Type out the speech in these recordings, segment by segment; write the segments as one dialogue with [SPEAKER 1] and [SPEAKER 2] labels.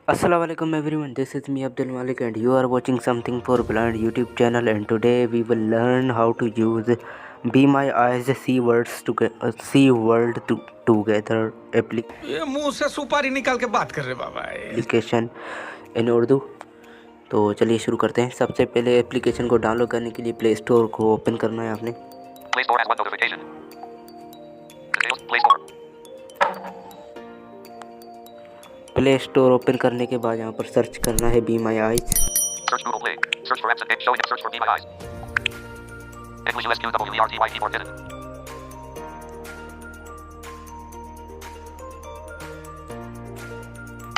[SPEAKER 1] Assalamu alaikum everyone, this is me Abdul Malik and you are watching Something for Blind YouTube channel, and today we will learn how to use Be My Eyes See World Together
[SPEAKER 2] ये मुंह से सुपारी निकाल के बात कर रहे बाबा
[SPEAKER 1] application in Urdu. तो चलिए शुरू करते हैं। सबसे पहले एप्लीकेशन को डाउनलोड करने के लिए प्ले स्टोर को ओपन करना है आपने। प्ले स्टोर ओपन करने के बाद यहाँ पर सर्च करना है B My eyes.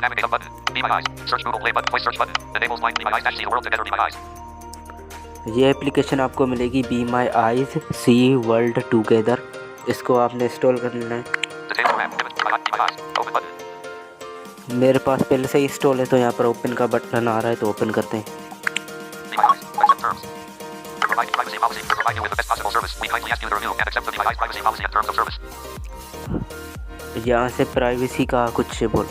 [SPEAKER 3] Navigate up button. Be My Eyes. Search Google Play button. Play search button. Enables blind Be My Eyes. See the world together. Be My Eyes.
[SPEAKER 1] ये application आपको मिलेगी Be My Eyes see world together. इसको आपने install कर लेना है। मेरे पास पहले से ही इंस्टॉल है तो यहाँ पर ओपन का बटन आ रहा है तो ओपन करते हैं। यहाँ से प्राइवेसी का कुछ बोल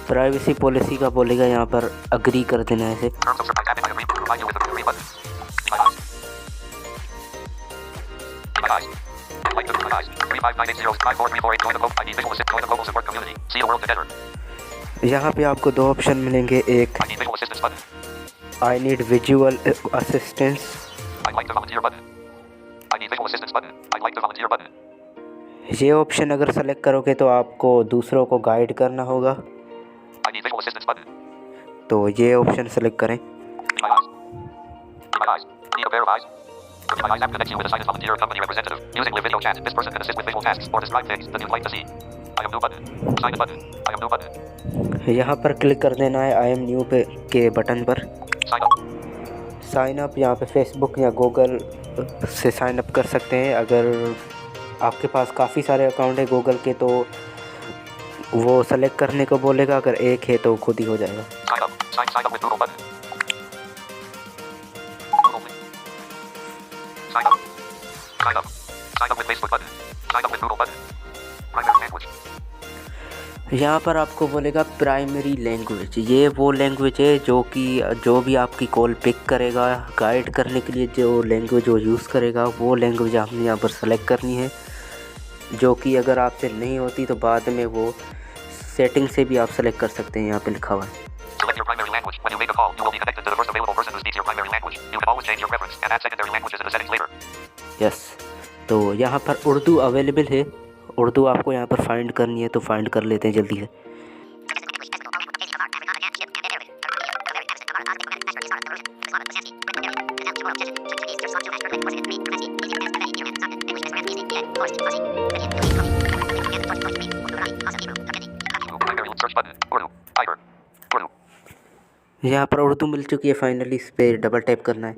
[SPEAKER 1] प्राइवेसी पॉलिसी का बोलेगा, यहाँ पर अग्री कर देना है इसे। यहाँ पे आपको दो ऑप्शन मिलेंगे, एक आई नीड विजुअल असिस्टेंस। ये ऑप्शन अगर सेलेक्ट करोगे तो आपको दूसरों को गाइड करना होगा, तो ये ऑप्शन सेलेक्ट करें। यहाँ पर क्लिक कर देना है आई एम न्यू पे के बटन पर। साइन अप, यहाँ पे फेसबुक या गूगल से साइन अप कर सकते हैं। अगर आपके पास काफ़ी सारे अकाउंट है गूगल के तो वो सेलेक्ट करने को बोलेगा, अगर एक है तो खुद ही हो जाएगा। यहाँ पर आपको बोलेगा प्राइमरी लैंग्वेज। ये वो लैंग्वेज है जो भी आपकी कॉल पिक करेगा, गाइड करने के लिए जो लैंग्वेज वो यूज़ करेगा वो लैंग्वेज आपने यहाँ पर सेलेक्ट करनी है, जो कि अगर आपसे नहीं होती तो बाद में वो सेटिंग से भी आप सेलेक्ट कर सकते हैं। यहाँ पे लिखा हुआ है यस। तो यहाँ पर उर्दू अवेलेबल है, उर्दू आपको यहाँ पर फाइंड करनी है तो फाइंड कर लेते हैं जल्दी से। यहाँ पर उर्दू मिल चुकी है फाइनली, इस पर डबल टैप करना है।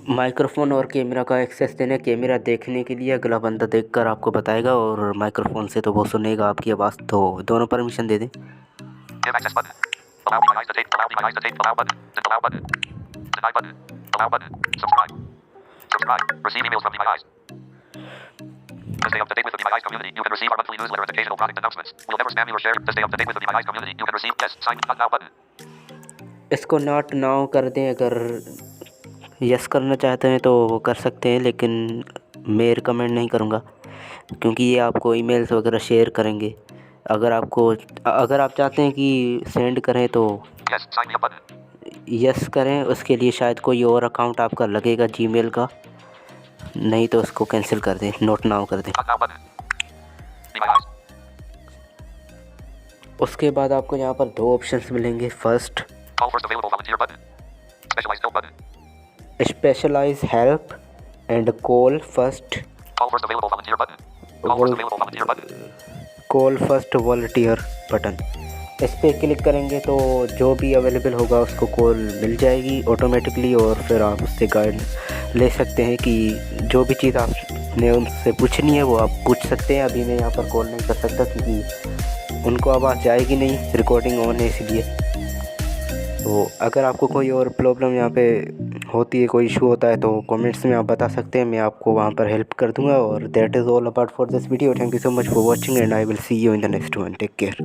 [SPEAKER 1] माइक्रोफोन और कैमरा का एक्सेस देना। कैमरा देखने के लिए अगला बंदा देखकर आपको बताएगा और माइक्रोफोन से तो वो सुनेगा आपकी आवाज़, तो दोनों परमिशन दे दें।
[SPEAKER 3] To stay up to date with the Be My Eyes community, you can receive our monthly newsletter and occasional product announcements. We'll never spam you or share. To stay up to date with the Be My Eyes community, you can receive yes, sign not now button.
[SPEAKER 1] इसको not now कर दें। अगर yes करना चाहते हैं तो वो कर सकते हैं, लेकिन मैं रिकमेंड नहीं करूँगा क्योंकि ये आपको ईमेल्स वगैरह शेयर करेंगे। अगर आप चाहते हैं कि सेंड करें तो यस करें, उसके लिए शायद कोई और अकाउंट आपका लगेगा जीमेल का, नहीं तो उसको कैंसिल कर दें, नोट नाउ कर दें। उसके बाद आपको यहाँ पर दो ऑप्शंस मिलेंगे। First specialised help and call first volunteer button. इस पर क्लिक करेंगे तो जो भी अवेलेबल होगा उसको कॉल मिल जाएगी ऑटोमेटिकली, और फिर आप उससे गाइड ले सकते हैं कि जो भी चीज़ आपने उनसे पूछनी है वो आप पूछ सकते हैं। अभी मैं यहाँ पर कॉल नहीं कर सकता क्योंकि उनको आवाज़ जाएगी नहीं, रिकॉर्डिंग ऑन है इसलिए। तो अगर आपको कोई और प्रॉब्लम यहाँ पे होती है, कोई इशू होता है तो कमेंट्स में आप बता सकते हैं, मैं आपको वहाँ पर हेल्प कर दूँगा। और that is all about for this video. Thank you so much for watching and I will see you in the next one. Take care.